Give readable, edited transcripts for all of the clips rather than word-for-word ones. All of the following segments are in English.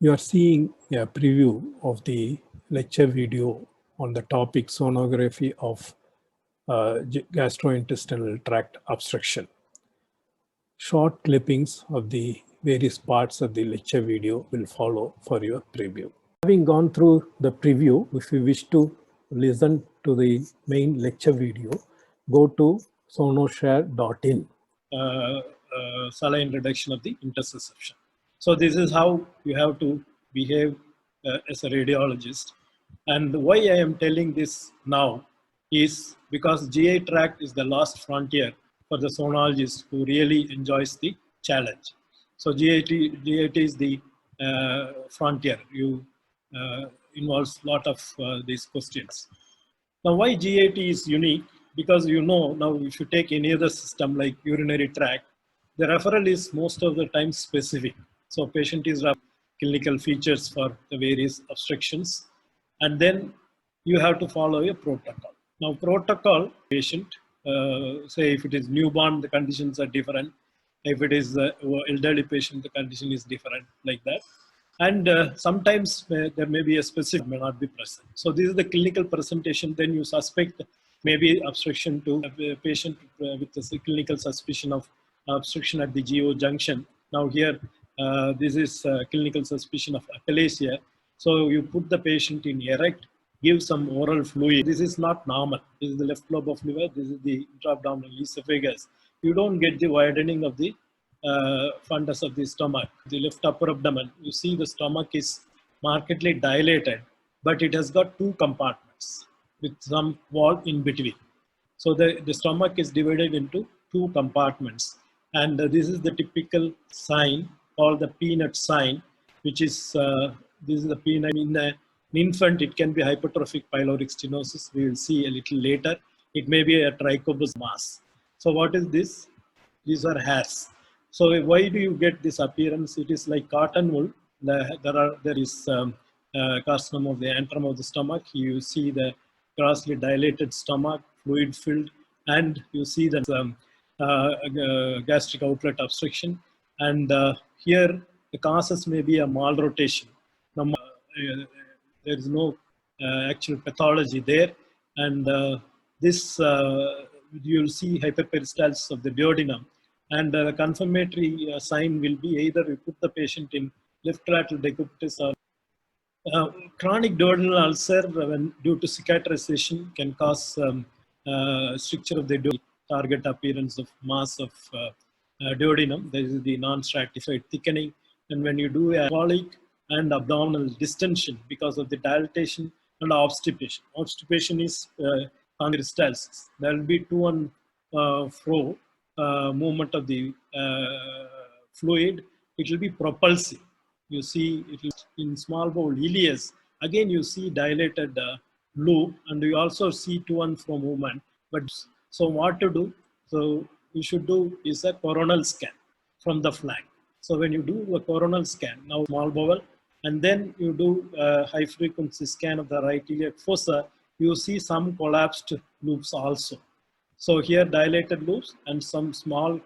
You are seeing a preview of the lecture video on the topic sonography of gastrointestinal tract obstruction. Short clippings of the various parts of the lecture video will follow for your preview. Having gone through the preview, if you wish to listen to the main lecture video, go to sonoshare.in. Saline reduction of the intersusception. So this is how you have to behave as a radiologist. And why I am telling this now is because GI tract is the last frontier for the sonologist who really enjoys the challenge. So GIT is the frontier. You involves a lot of these questions. Now, why GIT is unique? Because now if you take any other system like urinary tract, the referral is most of the time specific. So patient is clinical features for the various obstructions, and then you have to follow a protocol. Now, protocol patient, say if it is newborn, the conditions are different. If it is elderly patient, the condition is different, like that. And sometimes there may be a specific may not be present. So this is the clinical presentation. Then you suspect maybe obstruction to a patient with a clinical suspicion of obstruction at the GO junction. Now here, this is clinical suspicion of achalasia. So you put the patient in erect, give some oral fluid. This is not normal. This is the left lobe of liver. This is the intra-abdominal esophagus. You don't get the widening of the fundus of the stomach, the left upper abdomen. You see the stomach is markedly dilated, but it has got two compartments with some wall in between. So the stomach is divided into two compartments. And this is the typical sign called the peanut sign, which is, this is the peanut. In an infant, it can be hypertrophic pyloric stenosis. We will see a little later. It may be a trichobus mass. So what is this? These are hairs. So why do you get this appearance? It is like cotton wool. There is carcinoma of the antrum of the stomach. You see the grossly dilated stomach, fluid filled, and you see the gastric outlet obstruction. And here the causes may be a malrotation. Now, there is no actual pathology there, and this you'll see hyperperistalsis of the duodenum. And the confirmatory sign will be either you put the patient in left lateral decubitus or chronic duodenal ulcer when due to cicatrization can cause stricture of the duodenum, target appearance of mass of duodenum. There is the non-stratified thickening. And when you do a colic and abdominal distension because of the dilatation and obstipation. Obstipation is peristalsis. There will be to and fro movement of the fluid. It will be propulsive. You see it in small bowel ileus. Again, you see dilated loop, and you also see to and fro movement. But so what to do? So you should do is a coronal scan from the flank. So when you do a coronal scan, now small bowel, and then you do a high frequency scan of the right iliac fossa, you see some collapsed loops also. So here dilated loops and some small,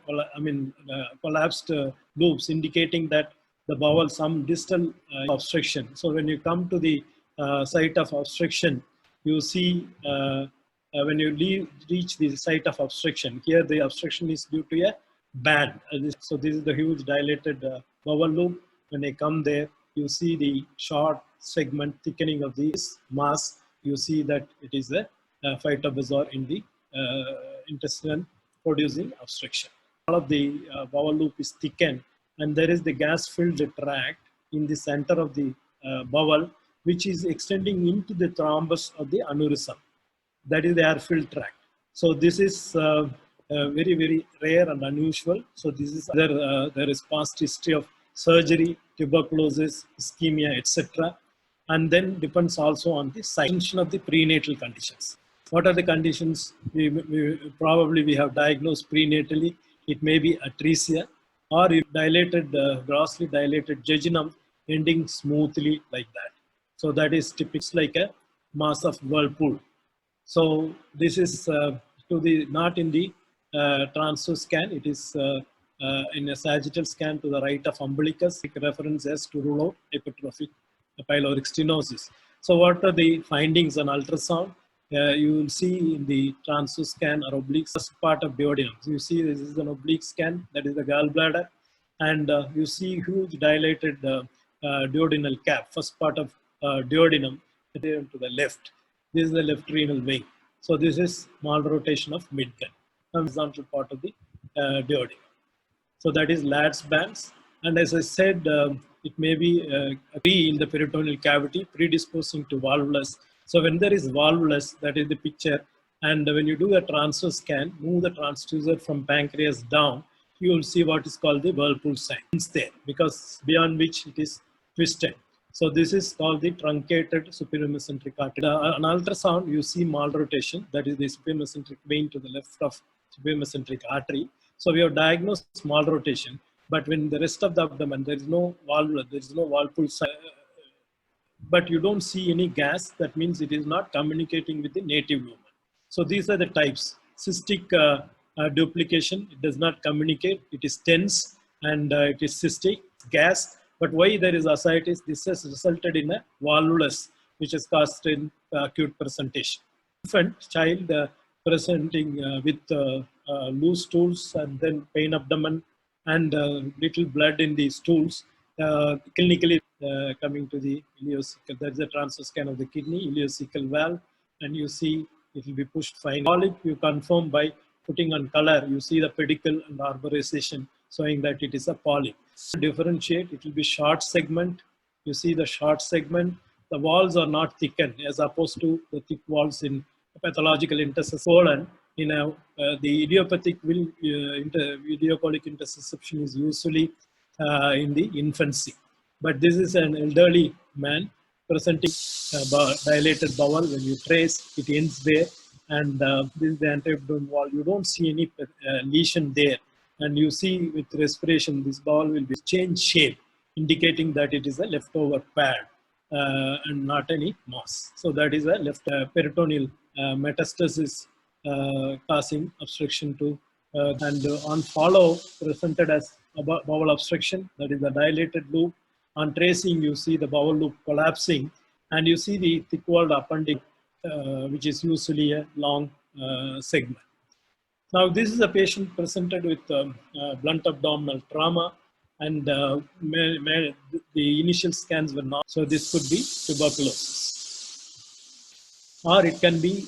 collapsed loops indicating that the bowel, some distal obstruction. So when you come to the site of obstruction, you see when you reach the site of obstruction, here the obstruction is due to a band. So this is the huge dilated bowel loop. When I come there, you see the short segment thickening of this mass. You see that it is a phytobezoar in the intestine producing obstruction. All of the bowel loop is thickened, and there is the gas-filled tract in the center of the bowel, which is extending into the thrombus of the aneurysm. That is the air-filled tract. So this is very, very rare and unusual. So this is there is past history of surgery, tuberculosis, ischemia, etc. And then depends also on the science of the prenatal conditions. What are the conditions? Probably we have diagnosed prenatally. It may be atresia, or dilated, grossly dilated jejunum ending smoothly like that. So that is typical, like a mass of whirlpool. So this is not in the transfer scan. It is in a sagittal scan to the right of umbilicus, reference S to rule out hypertrophic pyloric stenosis. So what are the findings on ultrasound? You will see in the transverse scan or oblique part of duodenum. So you see this is an oblique scan, that is the gallbladder, and you see huge dilated duodenal cap, first part of duodenum to the left. This is the left renal vein. So this is malrotation of midgut, horizontal part of the duodenum. So that is Latz bands. And as I said, it may be in the peritoneal cavity, predisposing to valvulus. So when there is valvulus, that is the picture. And when you do a transverse scan, move the transducer from pancreas down, you will see what is called the whirlpool sign. It's there because beyond which it is twisted. So this is called the truncated superior-mesenteric artery. On ultrasound, you see malrotation, that is the superior-mesenteric vein to the left of superior-mesenteric artery. So we have diagnosed malrotation, but when the rest of the abdomen, there is no valvula, there is no whirlpool sign, but you don't see any gas, that means it is not communicating with the native lumen. So these are the types. Cystic duplication, it does not communicate, it is tense, and it is cystic, gas. But why there is ascites? This has resulted in a valvulus, which has caused an acute presentation. Infant child presenting with loose stools and then pain abdomen and little blood in the stools, clinically coming to the ileocecal. That's the transverse scan of the kidney, ileocecal valve, and you see it will be pushed fine. Polyp you confirm by putting on color. You see the pedicle and arborization showing that it is a polyp. Differentiate, it will be short segment. You see the short segment. The walls are not thickened as opposed to the thick walls in pathological intercession. The idiopathic idiocolic interception is usually in the infancy. But this is an elderly man presenting dilated bowel. When you trace, it ends there. And this is the anteabdominal wall. You don't see any lesion there. And you see with respiration, this bowel will be change shape, indicating that it is a leftover pad and not any mass. So that is a left peritoneal metastasis causing obstruction to, and on follow presented as a bowel obstruction, that is the dilated loop. On tracing, you see the bowel loop collapsing, and you see the thick-walled appendix, which is usually a long segment. Now, this is a patient presented with blunt abdominal trauma, and the initial scans were not. So this could be tuberculosis. Or it can be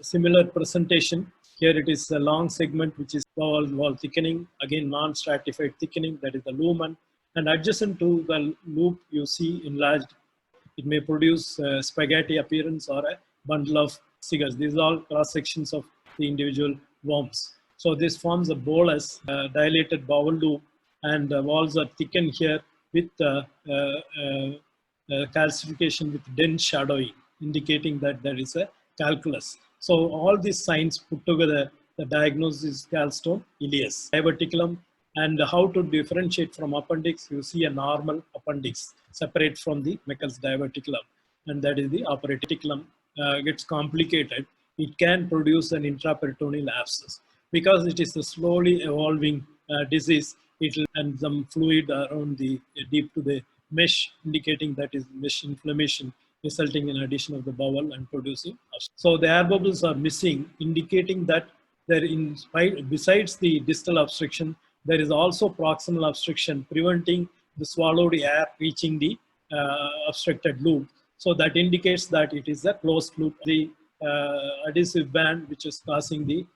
similar presentation. Here it is a long segment, which is wall thickening, again non-stratified thickening, that is the lumen. And adjacent to the loop, you see enlarged. It may produce spaghetti appearance or a bundle of cigars. These are all cross sections of the individual worms. So this forms a bolus, dilated bowel loop, and the walls are thickened here with calcification with dense shadowing, indicating that there is a calculus. So all these signs put together, the diagnosis is gallstone ileus. Diverticulum, and how to differentiate from appendix, you see a normal appendix separate from the Meckel's diverticulum, and that is the operaticulum. Gets complicated, it can produce an intraperitoneal abscess. Because it is a slowly evolving disease, it will, and some fluid around the deep to the mesh, indicating that is mesh inflammation, resulting in addition of the bowel and producing. So the air bubbles are missing, indicating that there besides the distal obstruction, there is also proximal obstruction, preventing the swallowed air reaching the obstructed loop. So that indicates that it is a closed loop. The adhesive band, which is causing the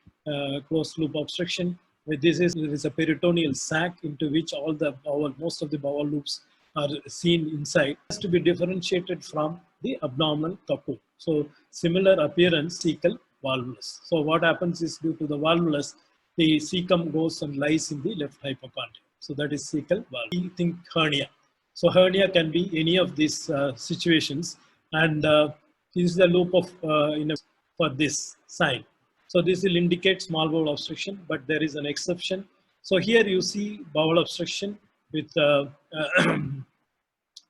closed loop obstruction. There is a peritoneal sac into which all the bowel, most of the bowel loops are seen inside. It has to be differentiated from the abdominal cocoon. So similar appearance, cecal valvulus. So what happens is, due to the valvulus, the cecum goes and lies in the left hypochondrium. So that is cecal valvulus. We think hernia. So hernia can be any of these situations, and this is the loop of for this sign. So this will indicate small bowel obstruction, but there is an exception. So here you see bowel obstruction with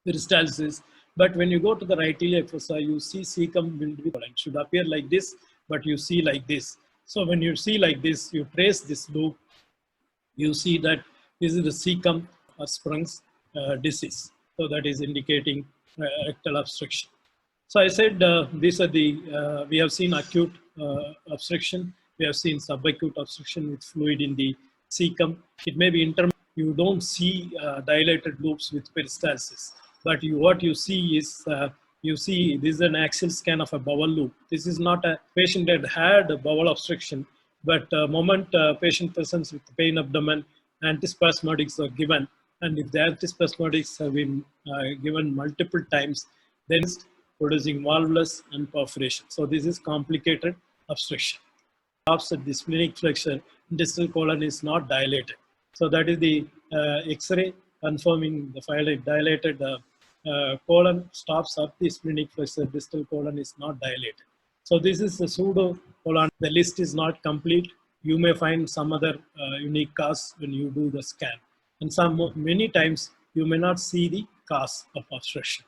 peristalsis, but when you go to the right iliac fossa, you see cecum will be, it should appear like this, but you see like this. So when you see like this, you trace this loop, you see that This is the cecum or Sprung's disease. So that is indicating rectal obstruction. So I said these are the, we have seen acute obstruction, we have seen subacute obstruction with fluid in the cecum. It may be intermittent. You don't see dilated loops with peristalsis, but what you see is, you see this is an axial scan of a bowel loop. This is not a patient that had a bowel obstruction, but moment patient presents with pain abdomen, antispasmodics are given, and if the antispasmodics have been given multiple times, then it's producing volvulus and perforation. So this is complicated obstruction. Stops at the splenic flexure, distal colon is not dilated. So that is the X-ray confirming the dilated colon stops up the splenic flexure, distal colon is not dilated. So this is the pseudo colon. The list is not complete. You may find some other unique cause when you do the scan. And many times you may not see the cause of obstruction.